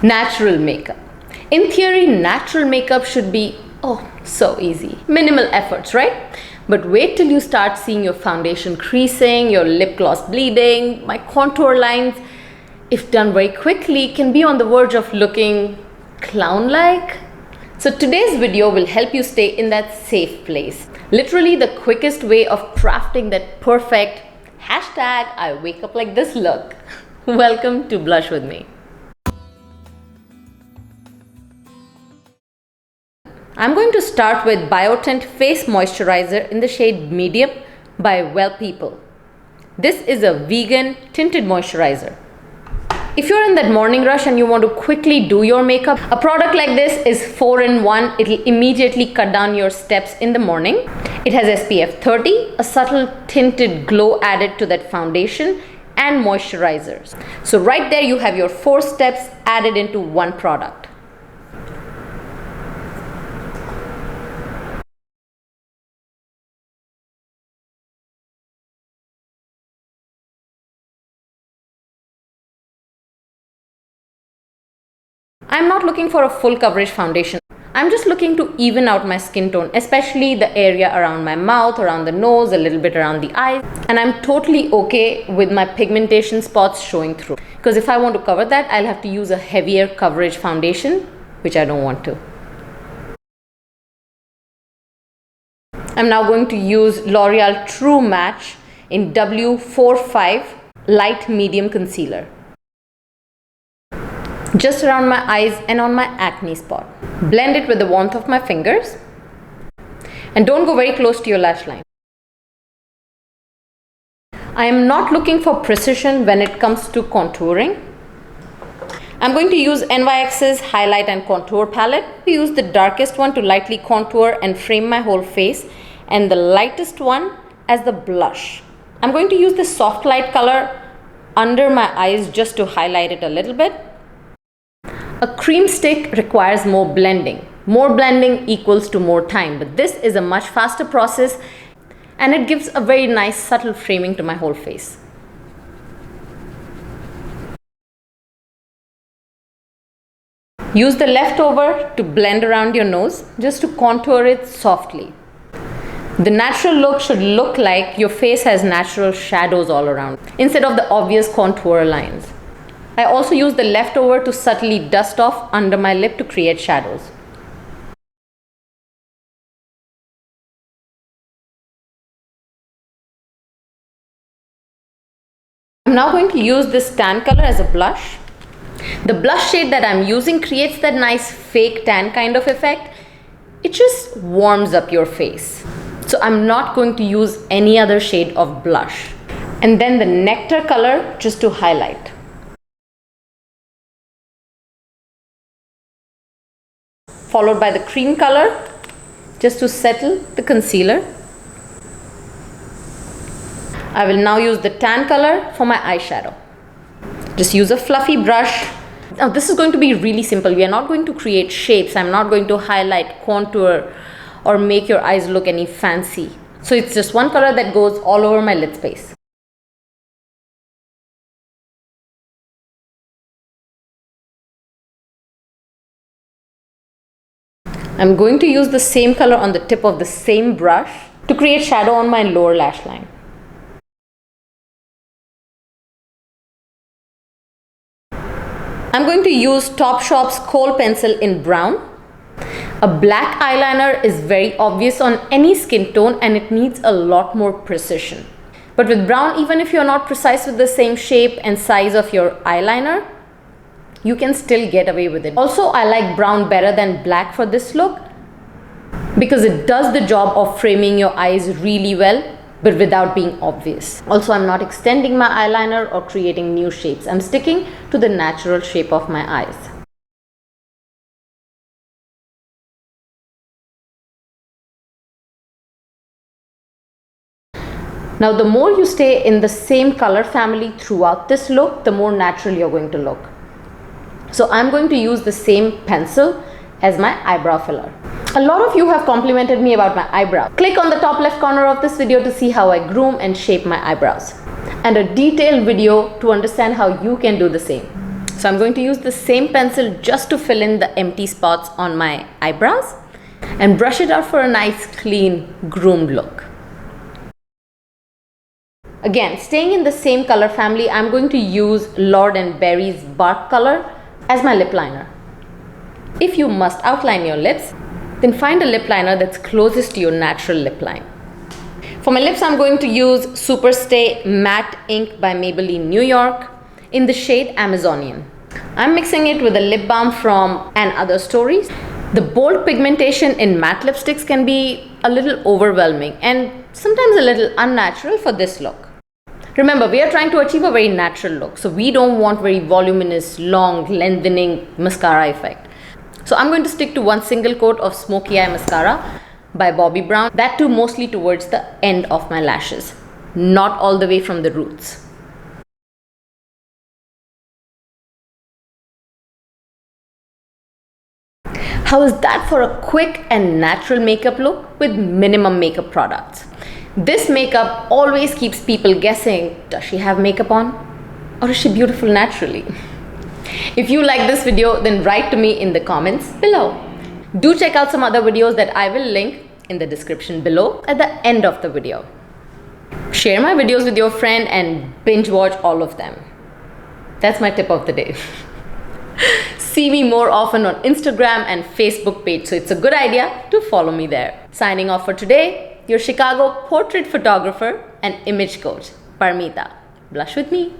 Natural makeup. In theory, natural makeup should be, so easy. Minimal efforts, right? But wait till you start seeing your foundation creasing, your lip gloss bleeding, my contour lines, if done very quickly, can be on the verge of looking clown-like. So today's video will help you stay in that safe place. Literally the quickest way of crafting that perfect #I wake up like this look. Welcome to Blush with me. I'm going to start with Biotint Face Moisturizer in the shade Medium by Well People. This is a vegan tinted moisturizer. If you're in that morning rush and you want to quickly do your makeup, a product like this is 4-in-1. It'll immediately cut down your steps in the morning. It has SPF 30, a subtle tinted glow added to that foundation, and moisturizers. So right there you have your 4 steps added into one product. I'm not looking for a full coverage foundation. I'm just looking to even out my skin tone, especially the area around my mouth, around the nose, a little bit around the eyes. And I'm totally okay with my pigmentation spots showing through. Because if I want to cover that, I'll have to use a heavier coverage foundation, which I don't want to. I'm now going to use L'Oreal True Match in W45 Light Medium Concealer. Just around my eyes and on my acne spot. Blend it with the warmth of my fingers. And don't go very close to your lash line. I am not looking for precision when it comes to contouring. I'm going to use NYX's Highlight and Contour palette. I use the darkest one to lightly contour and frame my whole face, and the lightest one as the blush. I'm going to use the soft light color under my eyes just to highlight it a little bit. A cream stick requires more blending. More blending equals to more time, but this is a much faster process and it gives a very nice subtle framing to my whole face. Use the leftover to blend around your nose, just to contour it softly. The natural look should look like your face has natural shadows all around, instead of the obvious contour lines. I also use the leftover to subtly dust off under my lip to create shadows. I'm now going to use this tan color as a blush. The blush shade that I'm using creates that nice fake tan kind of effect. It just warms up your face. So I'm not going to use any other shade of blush. And then the nectar color just to highlight. Followed by the cream color just to settle the concealer. I will now use the tan color for my eyeshadow. Just use a fluffy brush. Now this is going to be really simple. We are not going to create shapes. I'm not going to highlight, contour, or make your eyes look any fancy. So it's just one color that goes all over my lid space. I'm going to use the same color on the tip of the same brush to create shadow on my lower lash line. I'm going to use Topshop's Kohl pencil in brown. A black eyeliner is very obvious on any skin tone and it needs a lot more precision. But with brown, even if you're not precise with the same shape and size of your eyeliner, you can still get away with it. Also, I like brown better than black for this look because it does the job of framing your eyes really well, but without being obvious. Also, I'm not extending my eyeliner or creating new shapes. I'm sticking to the natural shape of my eyes. Now, the more you stay in the same color family throughout this look, the more natural you're going to look. So I'm going to use the same pencil as my eyebrow filler. A lot of you have complimented me about my eyebrow. Click on the top left corner of this video to see how I groom and shape my eyebrows, and a detailed video to understand how you can do the same. So I'm going to use the same pencil just to fill in the empty spots on my eyebrows and brush it out for a nice, clean, groomed look. Again, staying in the same color family, I'm going to use Lord & Berry's Bark color as my lip liner. If you must outline your lips, then find a lip liner that's closest to your natural lip line. For my lips, I'm going to use Superstay Matte Ink by Maybelline New York in the shade Amazonian. I'm mixing it with a lip balm from And Other Stories. The bold pigmentation in matte lipsticks can be a little overwhelming and sometimes a little unnatural for this look. Remember, we are trying to achieve a very natural look, so we don't want very voluminous, long, lengthening mascara effect. So I'm going to stick to one single coat of Smoky Eye Mascara by Bobbi Brown, that too mostly towards the end of my lashes, not all the way from the roots. How is that for a quick and natural makeup look with minimum makeup products? This makeup always keeps people guessing, does she have makeup on? Or is she beautiful naturally? If you like this video, then write to me in the comments below. Do check out some other videos that I will link in the description below at the end of the video. Share my videos with your friend and binge watch all of them. That's my tip of the day. See me more often on Instagram and Facebook page, so it's a good idea to follow me there. Signing off for today, your Chicago portrait photographer and image coach, Parmita. Blush with me.